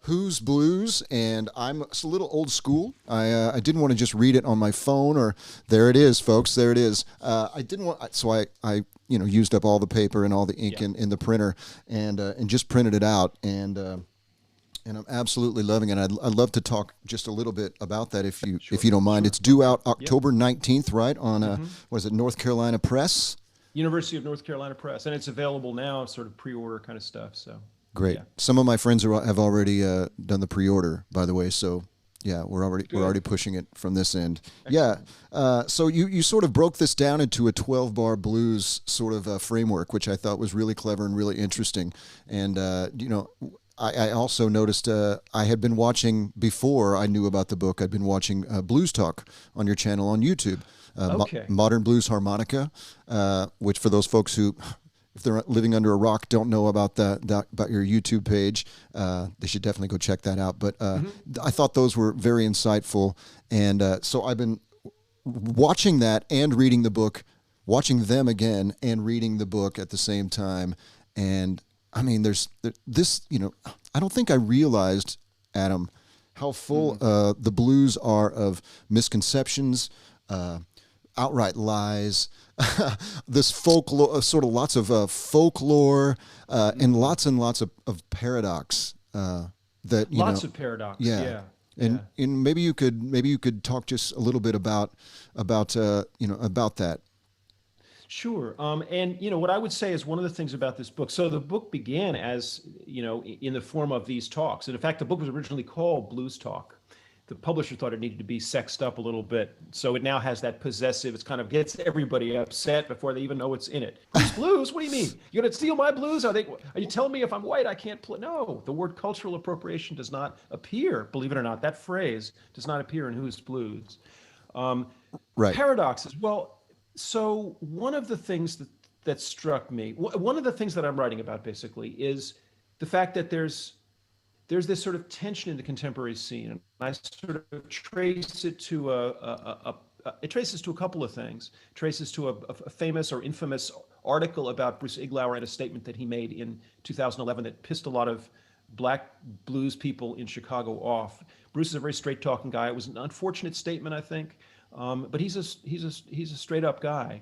Who's Blues, and I'm a little old school. I didn't want to just read it on my phone, or there it is, folks. There it is. I didn't want, so I used up all the paper and all the ink in the printer, and just printed it out, and I'm absolutely loving it. I'd love to talk just a little bit about that if you don't mind. Sure. It's due out October 19th, right? On what is it, North Carolina Press? University of North Carolina Press, and it's available now, sort of pre-order kind of stuff. So great. Yeah. Some of my friends have already done the pre-order, by the way. So yeah, we're already pushing it from this end. Excellent. Yeah. So you sort of broke this down into a 12-bar blues sort of framework, which I thought was really clever and really interesting. And I also noticed I had been watching, before I knew about the book, I'd been watching Blues Talk on your channel on YouTube. Modern Blues Harmonica, which for those folks who, if they're living under a rock, don't know about about your YouTube page, they should definitely go check that out. But I thought those were very insightful. And so I've been watching that and reading the book, watching them again and reading the book at the same time. And I mean, this, I don't think I realized, Adam, how full the blues are of misconceptions, outright lies, this folklore, sort of lots of folklore, and lots of paradox. That Lots of paradox. yeah. Yeah. Yeah. And maybe you could talk just a little bit about about that. Sure. And what I would say is one of the things about this book. So the book began as in the form of these talks, and in fact, the book was originally called Blues Talk. The publisher thought it needed to be sexed up a little bit, so it now has that possessive. It's kind of gets everybody upset before they even know what's in it. Who's blues? What do you mean? You're gonna steal my blues? Are you telling me if I'm white I can't play? No, the word cultural appropriation does not appear. Believe it or not, that phrase does not appear in Who's Blues. Right. Paradoxes. Well, so one of the things that struck me, one of the things that I'm writing about basically is the fact that there's this sort of tension in the contemporary scene, and I sort of trace it to it traces to a couple of things. It traces to a famous or infamous article about Bruce Iglauer and a statement that he made in 2011 that pissed a lot of black blues people in Chicago off. Bruce is a very straight talking guy. It was an unfortunate statement, I think. But he's a straight up guy.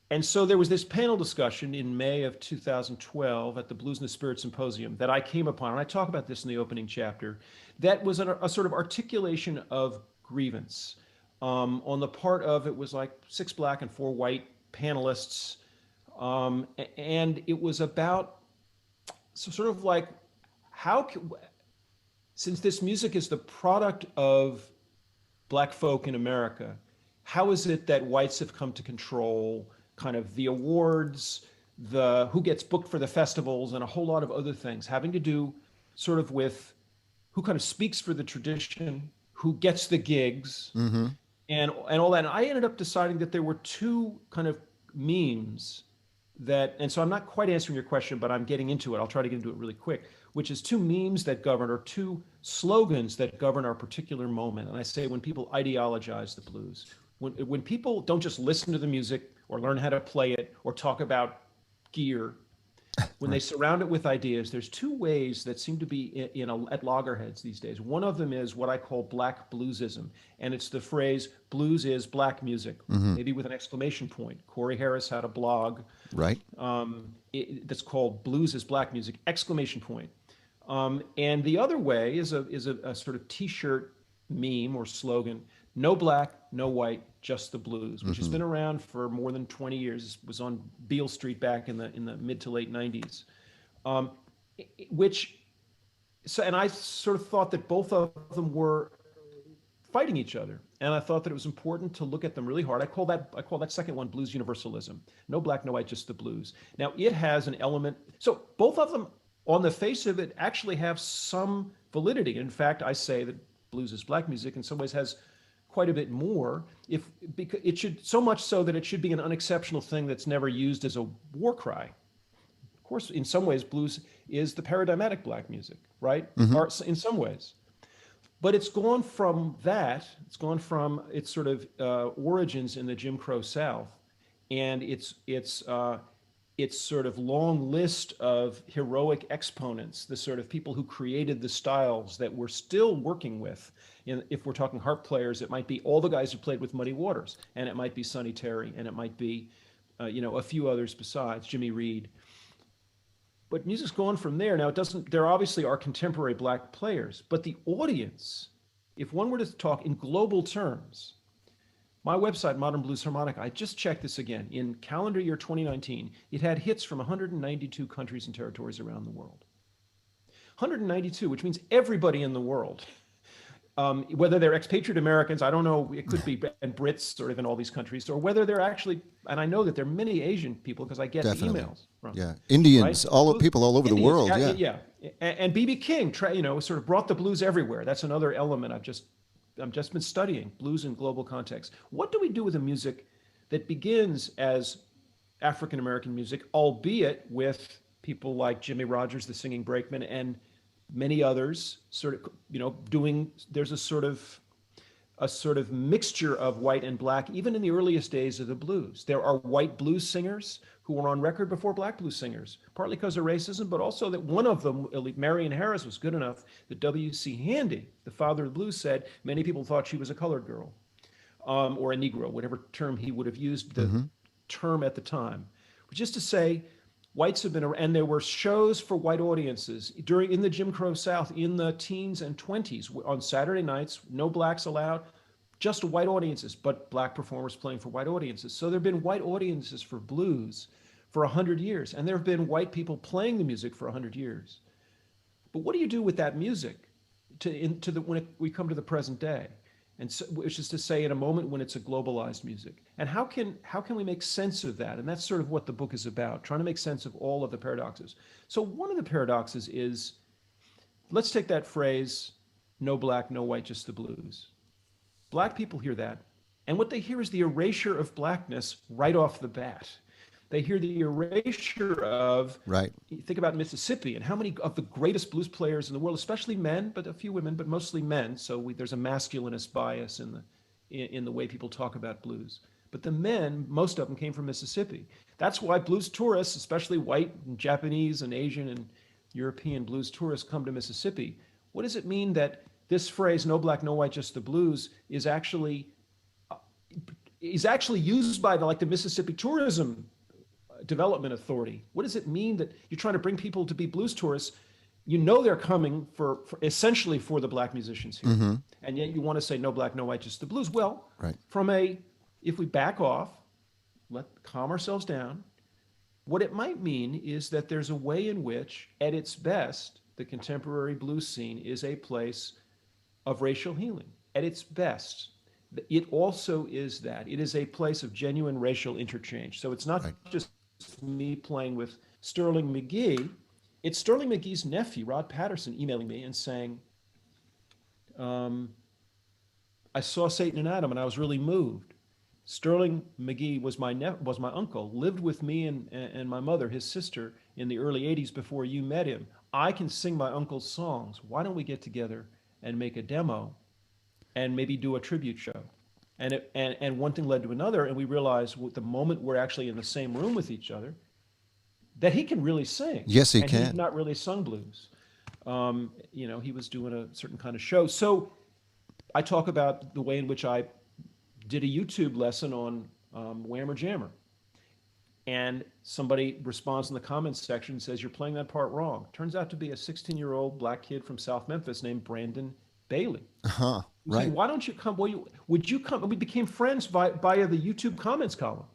And so there was this panel discussion in May of 2012 at the Blues and the Spirit Symposium that I came upon, and I talk about this in the opening chapter, that was a sort of articulation of grievance on the part of, it was like 6 black and 4 white panelists. And it was about sort of like, since this music is the product of black folk in America, how is it that whites have come to control kind of the awards, the who gets booked for the festivals, and a whole lot of other things having to do sort of with who kind of speaks for the tradition, who gets the gigs, and all that. And I ended up deciding that there were two kind of memes and so I'm not quite answering your question, but I'm getting into it. I'll try to get into it really quick, which is two memes that govern, or two slogans that govern our particular moment. And I say when people ideologize the blues, when people don't just listen to the music or learn how to play it or talk about gear, when they surround it with ideas, there's two ways that seem to be at loggerheads these days. One of them is what I call black bluesism, and it's the phrase "blues is black music," maybe with an exclamation point. Corey Harris had a blog, right, that's called "Blues is Black Music!" exclamation point. And the other way is a sort of T-shirt meme or slogan: "No black, no white, just the blues," which has been around for more than 20 years. It was on Beale Street back in the mid to late 90s. And I sort of thought that both of them were fighting each other, and I thought that it was important to look at them really hard. I call that second one blues universalism. No black, no white, just the blues. Now it has an element. So both of them, on the face of it, actually have some validity. In fact, I say that blues is black music in some ways has quite a bit more, because it should, so much so that it should be an unexceptional thing that's never used as a war cry. Of course, in some ways, blues is the paradigmatic black music, right? Or in some ways. But it's gone from that, it's gone from its sort of origins in the Jim Crow South, and its sort of long list of heroic exponents, the sort of people who created the styles that we're still working with. If we're talking harp players, it might be all the guys who played with Muddy Waters, and it might be Sonny Terry, and it might be, a few others besides, Jimmy Reed. But music's gone from there. Now, there obviously are contemporary black players, but the audience, if one were to talk in global terms, my website, Modern Blues Harmonica, I just checked this again. In calendar year 2019, it had hits from 192 countries and territories around the world. 192, which means everybody in the world. Whether they're expatriate Americans, I don't know, it could be, and Brits sort of in all these countries, or whether they're actually, and I know that there are many Asian people because I get the emails from. Yeah, Indians, right? People all over the world, yeah. Yeah, and B.B. King, sort of brought the blues everywhere. That's another element I've just been studying, blues in global context. What do we do with a music that begins as African-American music, albeit with people like Jimmy Rogers, the singing brakeman, and many others sort of, there's a sort of a sort of mixture of white and black, even in the earliest days of the blues. There are white blues singers who were on record before black blues singers, partly because of racism, but also that one of them, Marion Harris, was good enough that W.C. Handy, the father of the blues, said many people thought she was a colored girl, or a Negro, whatever term he would have used the term at the time. Which is to say, whites have been around, and there were shows for white audiences in the Jim Crow South in the teens and 20s on Saturday nights, no blacks allowed, just white audiences, but black performers playing for white audiences. So there have been white audiences for blues for 100 years, and there have been white people playing the music for 100 years. But what do you do with that music when we come to the present day? And so, which is to say, in a moment when it's a globalized music. And how can we make sense of that? And that's sort of what the book is about, trying to make sense of all of the paradoxes. So one of the paradoxes is, let's take that phrase, no black, no white, just the blues. Black people hear that, and what they hear is the erasure of blackness right off the bat. They hear the erasure of, right. Think about Mississippi and how many of the greatest blues players in the world, especially men, but a few women, but mostly men. So there's a masculinist bias in the way people talk about blues. But the men, most of them came from Mississippi. That's why blues tourists, especially white and Japanese and Asian and European blues tourists, come to Mississippi. What does it mean that this phrase, no black, no white, just the blues, is actually used by the Mississippi Tourism Development Authority? What does it mean that you're trying to bring people to be blues tourists? You know they're coming for essentially for the black musicians here, and yet you want to say no black, no white, just the blues. Well, right. If we back off, calm ourselves down, what it might mean is that there's a way in which, at its best, the contemporary blues scene is a place of racial healing. At its best, it also is that. It is a place of genuine racial interchange. So it's not just me playing with Sterling McGee. It's Sterling McGee's nephew, Rod Patterson, emailing me and saying, I saw Satan and Adam and I was really moved. Sterling McGee was my uncle, lived with me and my mother, his sister, in the early 80s before you met him. I can sing my uncle's songs. Why don't we get together and make a demo and maybe do a tribute show? And one thing led to another, and we realized the moment we're actually in the same room with each other, that he can really sing. Yes, he and can. He's not really sung blues. He was doing a certain kind of show. So I talk about the way in which I did a YouTube lesson on Whammer Jammer. And somebody responds in the comments section and says, you're playing that part wrong. Turns out to be a 16-year-old black kid from South Memphis named Brandon Bailey. Right. Saying, why don't you come? Well, would you come? And we became friends via the YouTube comments column.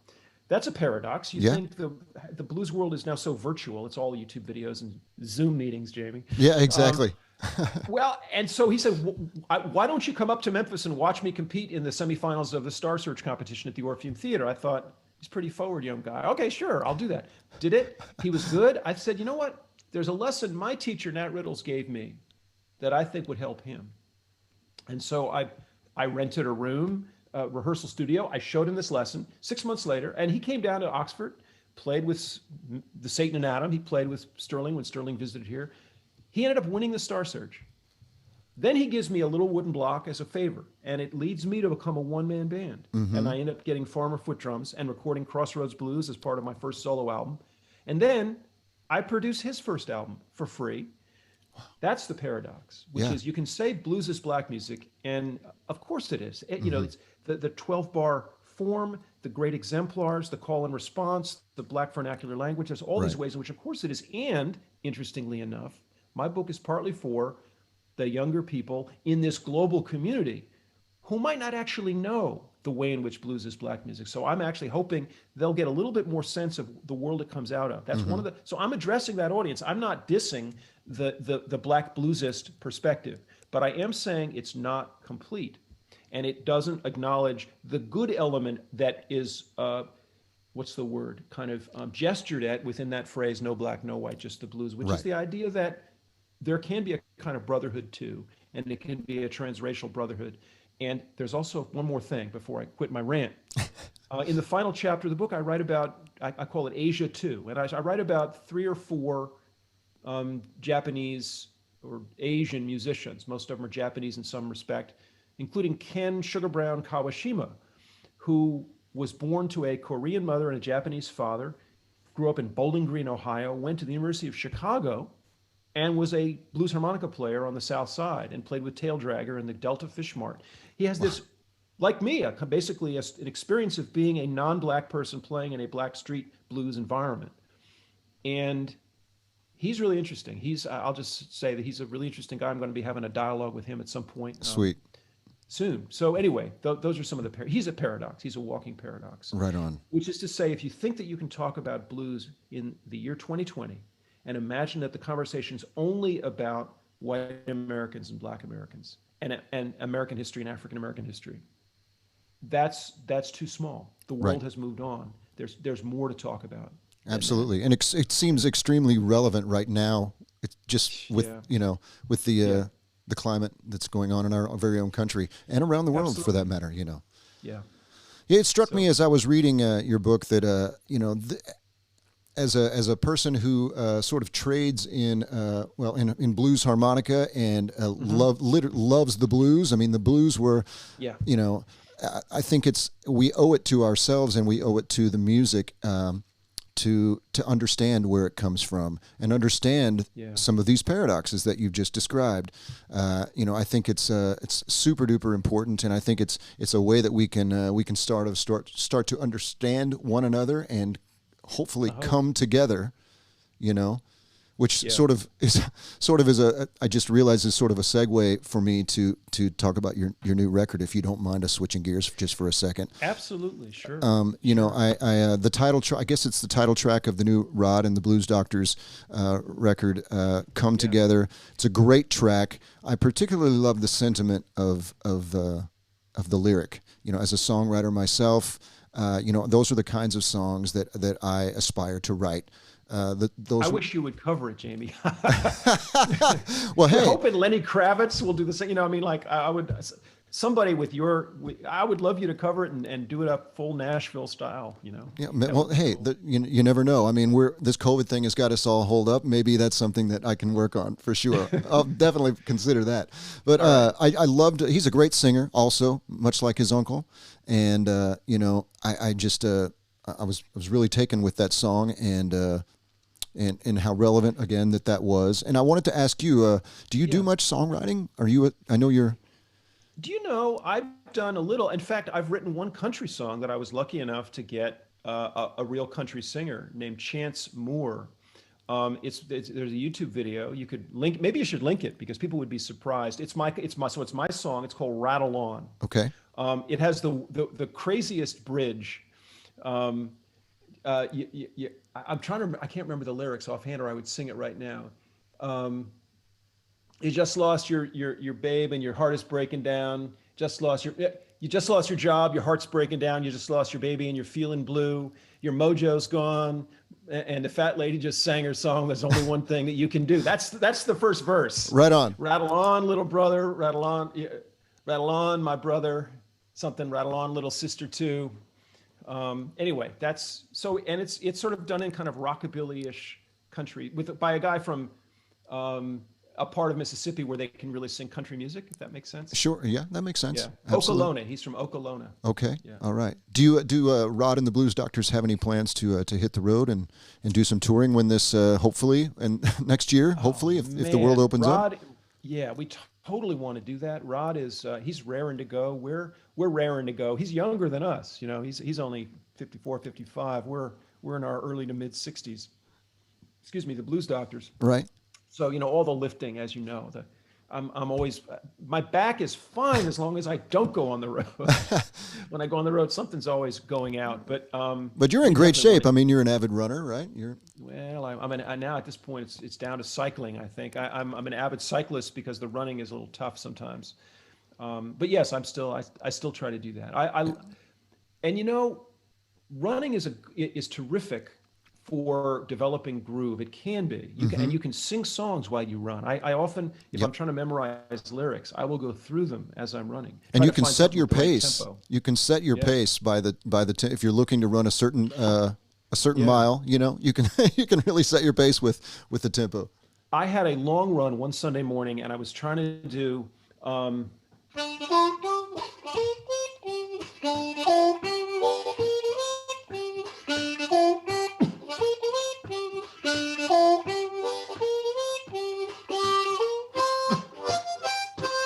That's a paradox. You think the blues world is now so virtual. It's all YouTube videos and Zoom meetings, Jamie. Yeah, exactly. Well, and so he said, why don't you come up to Memphis and watch me compete in the semifinals of the Star Search competition at the Orpheum Theater? I thought, he's a pretty forward young guy. Okay, sure, I'll do that. Did it. He was good. I said, you know what? There's a lesson my teacher, Nat Riddles, gave me that I think would help him. And so I rented a room, a rehearsal studio. I showed him this lesson 6 months later, and he came down to Oxford, played with the Satan and Adam. He played with Sterling when Sterling visited here. He ended up winning the Star Search. Then he gives me a little wooden block as a favor, and it leads me to become a one-man band. And I end up getting Farmer Foot drums and recording Crossroads Blues as part of my first solo album. And then I produce his first album for free. That's the paradox, which is you can say blues is black music, and of course it is. It's the 12-bar form, the great exemplars, the call and response, the black vernacular language. There's all these ways in which, of course, it is. And interestingly enough, my book is partly for the younger people in this global community who might not actually know the way in which blues is black music. So I'm actually hoping they'll get a little bit more sense of the world it comes out of. That's one of the, so I'm addressing that audience. I'm not dissing the black bluesist perspective, but I am saying it's not complete. And it doesn't acknowledge the good element that is, what's the word, kind of gestured at within that phrase, no black, no white, just the blues, which is the idea that there can be a kind of brotherhood too, and it can be a transracial brotherhood. And there's also one more thing before I quit my rant. In the final chapter of the book, I write about, I call it Asia 2, and I write about 3 or 4 Japanese or Asian musicians. Most of them are Japanese in some respect, including Ken Sugar Brown Kawashima, who was born to a Korean mother and a Japanese father, grew up in Bowling Green, Ohio, went to the University of Chicago, and was a blues harmonica player on the South Side and played with Tail Dragger and the Delta Fish Mart. He has this, like me, basically an experience of being a non-black person playing in a black street blues environment. And he's really interesting. I'll just say that he's a really interesting guy. I'm going to be having a dialogue with him at some point. Sweet. Soon. So anyway, those are some of he's a paradox. He's a walking paradox. Right on. Which is to say, if you think that you can talk about blues in the year 2020 and imagine that the conversation's only about white Americans and black Americans and American history and African American history, that's too small. The world has moved on. There's more to talk about. Absolutely. And it seems extremely relevant right now. It's just with, with the climate that's going on in our very own country and around the world, for that matter, Yeah. Yeah, it struck me as I was reading your book that, as a person who sort of trades in blues harmonica and loves the blues. I mean, the blues were, I think we owe it to ourselves and we owe it to the music to understand where it comes from and understand some of these paradoxes that you've just described. I think it's super duper important, and I think it's a way that we can start to understand one another and hopefully come together. Which sort of is I just realized is sort of a segue for me to talk about your new record, if you don't mind us switching gears just for a second. Absolutely, sure. The title track, I guess it's the title track of the new Rod and the Blues Doctors record, Come Together. It's a great track. I particularly love the sentiment of the lyric. As a songwriter myself, those are the kinds of songs that I aspire to write. I wish you would cover it, Jamie. Well, hey, we're hoping Lenny Kravitz will do the same. I would, somebody I would love you to cover it and do it up full Nashville style. Yeah. Well, hey, you never know. I mean, this COVID thing has got us all holed up. Maybe that's something that I can work on for sure. I'll definitely consider that. But I loved. He's a great singer, also, much like his uncle. And I was really taken with that song and how relevant again that was. And I wanted to ask you, do you do much songwriting? I know you're. Do you know, I've done a little. In fact, I've written one country song that I was lucky enough to get a real country singer named Chance Moore. There's a YouTube video. You could link. Maybe you should link it because people would be surprised. It's my song. It's called Rattle On. Okay. It has the craziest bridge. I'm trying to. I can't remember the lyrics offhand, or I would sing it right now. You just lost your babe, and your heart is breaking down. You just lost your job. Your heart's breaking down. You just lost your baby, and you're feeling blue. Your mojo's gone, and the fat lady just sang her song. There's only one thing that you can do. That's the first verse. Right on. Rattle on, little brother. Rattle on, my brother. Something. Rattle on, little sister too. Anyway, that's so, and it's sort of done in kind of rockabilly-ish country by a guy from a part of Mississippi where they can really sing country music, if that makes sense. Sure, yeah, that makes sense. Yeah. Okolona, he's from Okolona. Okay, yeah. All right. Do Rod and the Blues Doctors have any plans to hit the road and do some touring when this hopefully and next year, hopefully, if the world opens up? Yeah, we totally want to do that. Rod is he's raring to go. We're raring to go. He's younger than us. He's only 54, 55. We're in our early to mid 60s. Excuse me, the Blues Doctors. Right. So all the lifting, as you know, I'm always, my back is fine as long as I don't go on the road. When I go on the road, something's always going out. But you're in great shape. I mean, you're an avid runner, right? Now at this point it's down to cycling. I think I'm an avid cyclist because the running is a little tough sometimes. But yes, I still try to do that. Running is terrific for developing groove. It can be. You can sing songs while you run. I often, if I'm trying to memorize lyrics, I will go through them as I'm running. And you can set your pace. You can set your pace by if you're looking to run a certain mile. You can you can really set your pace with the tempo. I had a long run one Sunday morning, and I was trying to do.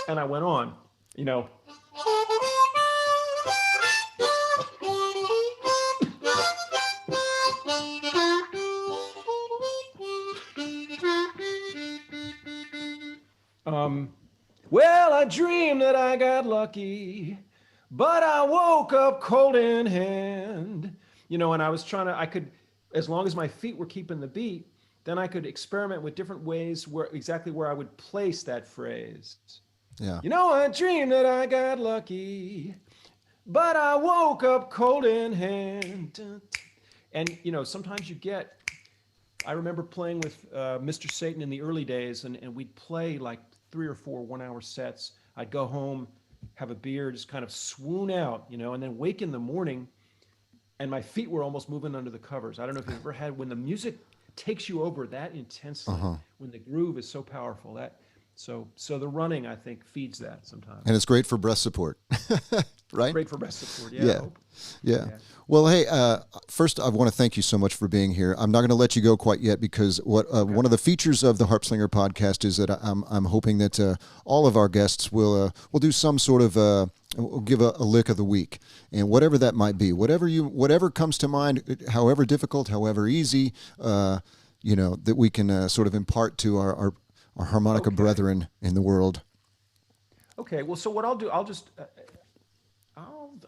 and I went on, you know. Well, I dreamed that I got lucky, but I woke up cold in hand. You know, and I was trying to, I could, as long as my feet were keeping the beat, then I could experiment with different ways where exactly where I would place that phrase. Yeah. You know, I dreamed that I got lucky, but I woke up cold in hand. And, you know, sometimes you get, I remember playing with Mr. Satan in the early days, and we'd play like 3 or 4 one-hour sets. I'd go home, have a beer, just kind of swoon out, you know, and then wake in the morning, and my feet were almost moving under the covers. I don't know if you've ever had, when the music takes you over that intensely, when the groove is so powerful, that so the running, I think, feeds that sometimes. And it's great for breath support, right? Great for breast support, Yeah. Well, hey, first I want to thank you so much for being here. I'm not going to let you go quite yet because one of the features of the Harpslinger podcast is that I'm hoping that all of our guests will do some sort of will give a lick of the week, and whatever that might be, whatever comes to mind, however difficult, however easy, you know, that we can sort of impart to our harmonica brethren in the world. Okay. Well, so what I'll do,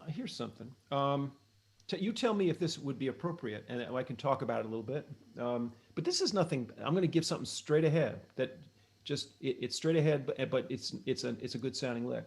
here's something. You tell me if this would be appropriate, and I can talk about it a little bit. But this is nothing. I'm going to give something straight ahead. That just it's straight ahead, but it's a good sounding lick.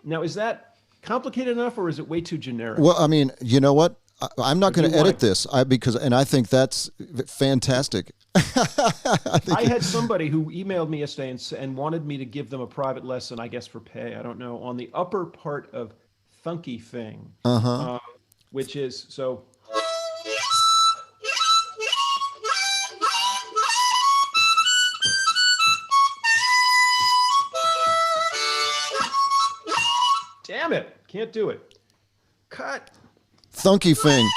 Now, is that complicated enough, or is it way too generic? Well, I mean, you know what? I'm not going to edit this because I think that's fantastic. I had somebody who emailed me yesterday and wanted me to give them a private lesson, I guess for pay, I don't know, on the upper part of Funky Thing, which is so. Damn it! Can't do it. Cut. Thunky Thing.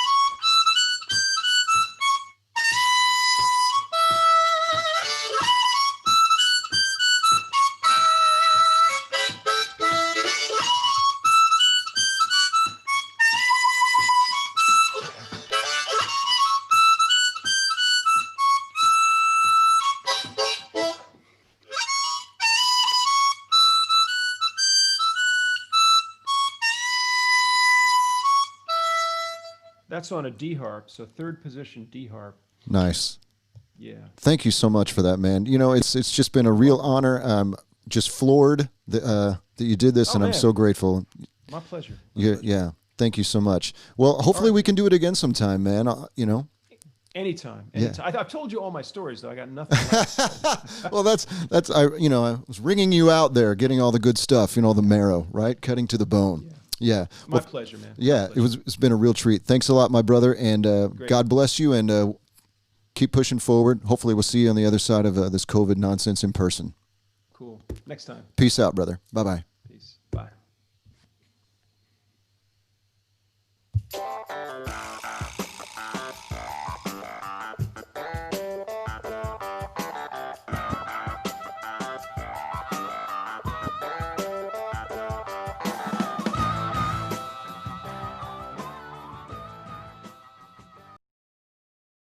That's on a D harp, so third position D harp. Nice. Yeah. Thank you so much for that, man. You know, it's just been a real honor. I'm just floored that you did this, and man. I'm so grateful. My pleasure. Yeah. Thank you so much. Well, hopefully we can do it again sometime, man. You know. Anytime. Yeah. I've told you all my stories, though. I got nothing left. Well, that's I was ringing you out there, getting all the good stuff, all the marrow, right? Cutting to the bone. Yeah. My pleasure, man. Yeah, it's been a real treat. Thanks a lot, my brother, and God bless you, and keep pushing forward. Hopefully we'll see you on the other side of this COVID nonsense in person. Cool. Next time. Peace out, brother. Bye-bye.